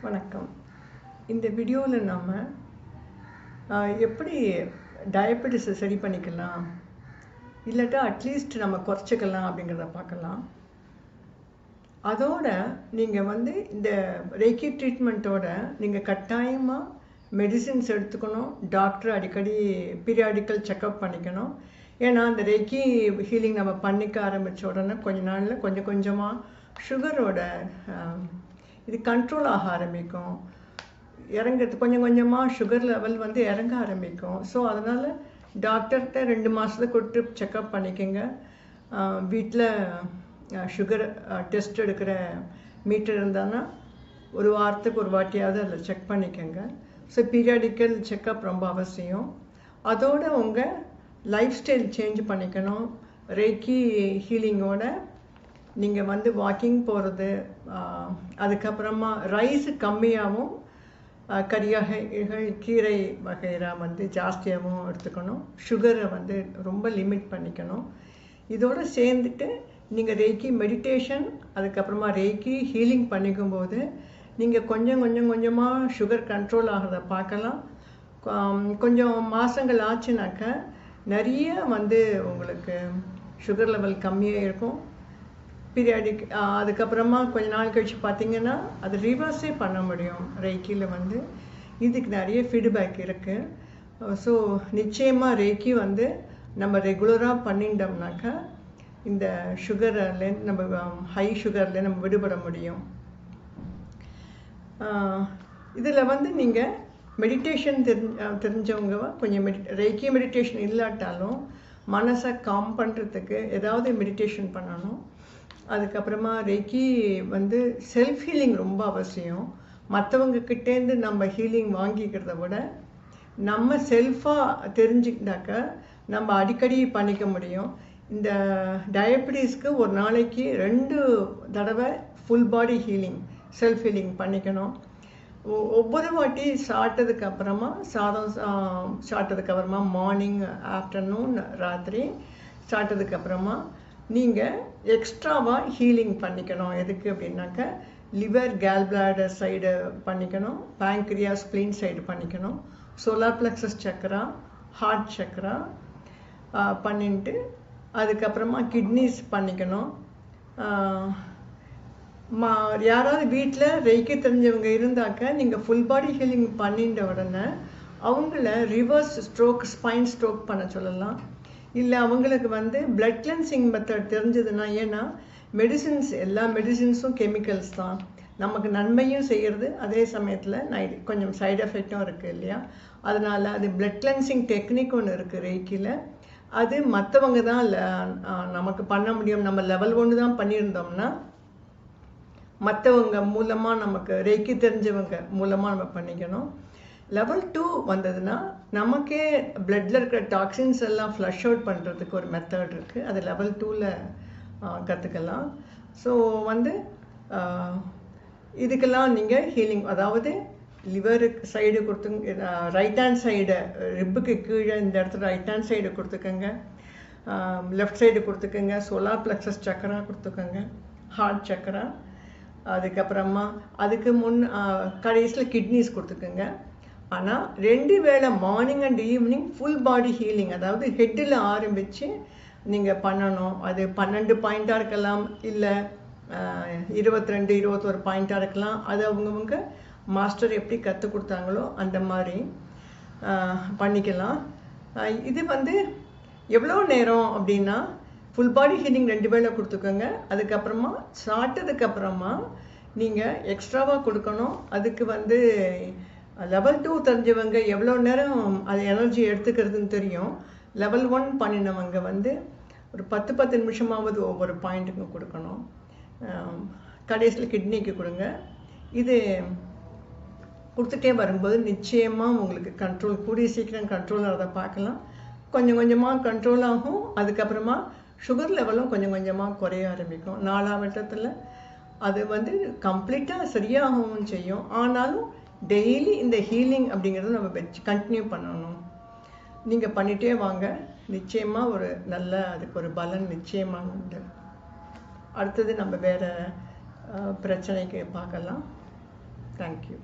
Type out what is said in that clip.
வணக்கம். இந்த வீடியோவில் நாம் எப்படி டயபெட்டிஸை சரி பண்ணிக்கலாம், இல்லாட்டா அட்லீஸ்ட் நம்ம குறைச்சிக்கலாம் அப்படிங்கிறத பார்க்கலாம். அதோட நீங்கள் இந்த ரேக்கி ட்ரீட்மெண்ட்டோட நீங்கள் கட்டாயமாக மெடிசின்ஸ் எடுத்துக்கணும். டாக்டர் அடிக்கடி பீரியாடிக்கல் செக்கப் பண்ணிக்கணும். ஏன்னா அந்த ரேக்கி ஹீலிங் நம்ம பண்ணிக்க ஆரம்பித்த உடனே கொஞ்ச நாளில் கொஞ்சம் கொஞ்சமாக சுகரோட இது கண்ட்ரோல் ஆக ஆரம்பிக்கும். இறங்கிறது கொஞ்சம் கொஞ்சமாக சுகர் லெவல் இறங்க ஆரம்பிக்கும். ஸோ அதனால் டாக்டர்கிட்ட 2 மாதத்துக்கு ஒரு செக்கப் பண்ணிக்கோங்க. வீட்டில் சுகர் டெஸ்ட் எடுக்கிற மீட்டர் இருந்தான்னா ஒரு வாரத்துக்கு ஒரு வாட்டியாவது அதில் செக் பண்ணிக்கோங்க. ஸோ பீரியாடிக்கல் செக்கப் ரொம்ப அவசியம். அதோடு உங்கள் லைஃப் ஸ்டைல் சேஞ்ச் பண்ணிக்கணும். ரேக்கி ஹீலிங்கோட நீங்கள் வாக்கிங் போகிறது, அதுக்கப்புறமா ரைஸ் கம்மியாகவும் கறி வகைகள் கீரை வகைரா ஜாஸ்தியாகவும் எடுத்துக்கணும். சுகரை ரொம்ப லிமிட் பண்ணிக்கணும். இதோடு சேர்ந்துட்டு நீங்கள் ரேக்கி மெடிடேஷன் அதுக்கப்புறமா ரேக்கி ஹீலிங் பண்ணிக்கும்போது நீங்கள் கொஞ்சம் கொஞ்சமாக சுகர் கண்ட்ரோல் ஆகிறத பார்க்கலாம். கொஞ்சம் மாதங்கள் ஆச்சுனாக்க நிறைய உங்களுக்கு சுகர் லெவல் கம்மியாக இருக்கும். பீரியாடிக் அதுக்கப்புறமா கொஞ்ச நாள் கழிச்சு பார்த்தீங்கன்னா அது ரிவர்ஸே பண்ண முடியும். ரேக்கியில் இதுக்கு நிறைய ஃபீட்பேக் இருக்குது. ஸோ நிச்சயமாக ரேக்கி நம்ம ரெகுலராக பண்ணிட்டோம்னாக்கா இந்த சுகர்லேருந்து நம்ம ஹை சுகர்லேருந்து நம்ம விடுபட முடியும். இதில் நீங்கள் மெடிடேஷன் தெரிஞ்சவங்க கொஞ்சம் ரேக்கி மெடிடேஷன் இல்லாட்டாலும் மனசை காம் பண்ணுறதுக்கு ஏதாவது மெடிடேஷன் பண்ணணும். அதுக்கப்புறமா ரேக்கி செல்ஃப் ஹீலிங் ரொம்ப அவசியம். மற்றவங்கக்கிட்டேருந்து நம்ம ஹீலிங் வாங்கிக்கிறத விட நம்ம செல்ஃபாக தெரிஞ்சுக்கிட்டாக்க நம்ம அடிக்கடி பண்ணிக்க முடியும். இந்த டயபெட்டிஸ்க்கு ஒரு நாளைக்கு 2 தடவை full body healing self healing பண்ணிக்கணும். ஒவ்வொரு வாட்டி சாப்பிட்டதுக்கப்புறமா சாப்பிட்டதுக்கப்புறமா மார்னிங், ஆஃப்டர்நூன், ராத்திரி சாப்பிட்டதுக்கப்புறமா நீங்கள் எக்ஸ்ட்ராவாக ஹீலிங் பண்ணிக்கணும். எதுக்கு அப்படின்னாக்க லிவர் கேல் பிளாடர் சைடு பண்ணிக்கணும், பேங்க்ரியா ஸ்ப்ளீன் சைடு பண்ணிக்கணும், சோலார் பிளெக்ஸஸ் சக்கரா, ஹார்ட் சக்கரா பண்ணிட்டு அதுக்கப்புறமா கிட்னிஸ் பண்ணிக்கணும். யாராவது வீட்டில் ரேக்கி தெரிஞ்சவங்க இருந்தாக்க நீங்கள் ஃபுல் பாடி ஹீலிங் பண்ணிட்ட உடனே அவங்கள ரிவர்ஸ் ஸ்ட்ரோக், ஸ்பைன் ஸ்ட்ரோக் பண்ண சொல்லலாம். இல்லை அவங்களுக்கு பிளட் கிளென்சிங் மெத்தட் தெரிஞ்சதுன்னா, ஏன்னா எல்லா மெடிசின்ஸும் கெமிக்கல்ஸ் தான். நமக்கு நன்மையும் செய்கிறது, அதே சமயத்தில் கொஞ்சம் சைடு எஃபெக்டும் இருக்குது இல்லையா? அதனால் அது பிளட் கிளென்சிங் டெக்னிக் ஒன்று இருக்குது ரேக்கியில். அது மற்றவங்க தான் நமக்கு பண்ண முடியும். நம்ம லெவல் 1 தான் பண்ணியிருந்தோம்னா மற்றவங்க மூலமாக நமக்கு ரேக்கி தெரிஞ்சவங்க மூலமாக நம்ம பண்ணிக்கணும். லெவல் 2 வந்ததுன்னா நமக்கே பிளட்டில் இருக்கிற டாக்ஸின்ஸ் எல்லாம் ஃப்ளஷ் அவுட் பண்ணுறதுக்கு ஒரு மெத்தட் இருக்குது. அது லெவல் 2ல் கற்றுக்கலாம். ஸோ இதுக்கெல்லாம் நீங்கள் ஹீலிங், அதாவது லிவருக்கு சைடு கொடுத்துங்க, ரைட் ஹேண்ட் சைடு ரிப்புக்கு கீழே இந்த இடத்துல ரைட் ஹேண்ட் சைடு கொடுத்துக்கோங்க, லெஃப்ட் சைடு கொடுத்துக்கோங்க, சோலார் பிளெக்ஸஸ் சக்கரா கொடுத்துக்கோங்க, ஹார்ட் சக்கரா, அதுக்கப்புறமா அதுக்கு கடைசியில் கிட்னிஸ் கொடுத்துக்கோங்க. ஆனால் 2 வேளை morning and evening full body healing, அதாவது ஹெட்டில் ஆரம்பித்து நீங்கள் பண்ணணும். அது 12 பாயிண்ட்டாக இருக்கலாம், இல்லை 22, 21 பாயிண்ட்டாக இருக்கலாம். அது அவங்கவுங்க மாஸ்டர் எப்படி கற்றுக் கொடுத்தாங்களோ அந்த மாதிரி பண்ணிக்கலாம். இது எவ்வளோ நேரம் அப்படின்னா ஃபுல் பாடி ஹீலிங் 2 வேளை கொடுத்துக்கோங்க. அதுக்கப்புறமா சாப்பிட்டதுக்கப்புறமா நீங்கள் எக்ஸ்ட்ராவாக கொடுக்கணும். அதுக்கு லெவல் 2 தெரிஞ்சவங்க எவ்வளோ நேரம் அது எனர்ஜி எடுத்துக்கிறதுன்னு தெரியும். லெவல் 1 பண்ணினவங்க ஒரு 10 நிமிஷமாவது ஒவ்வொரு பாயிண்ட்டுக்கும் கொடுக்கணும். கடைசியில் கிட்னிக்கு கொடுங்க. இது கொடுத்துட்டே வரும்போது நிச்சயமாக உங்களுக்கு கண்ட்ரோல், கூடிய சீக்கிரம் கண்ட்ரோல் ஆகிறத பார்க்கலாம். கொஞ்சம் கொஞ்சமாக கண்ட்ரோல் ஆகும். அதுக்கப்புறமா சுகர் லெவலும் கொஞ்சம் கொஞ்சமாக குறைய ஆரம்பிக்கும். 4ஆம் வட்டத்தில் அது கம்ப்ளீட்டாக சரியாகவும் செய்யும். ஆனாலும் டெய்லி இந்த ஹீலிங் அப்படிங்கிறத நம்ம கண்டினியூ பண்ணணும். நீங்கள் பண்ணிகிட்டே வாங்க, நிச்சயமாக ஒரு நல்ல அதுக்கு ஒரு பலன் நிச்சயமாக உண்டு. அடுத்தது நம்ம வேறு பிரச்சனைக்கு பார்க்கலாம். தேங்க்யூ.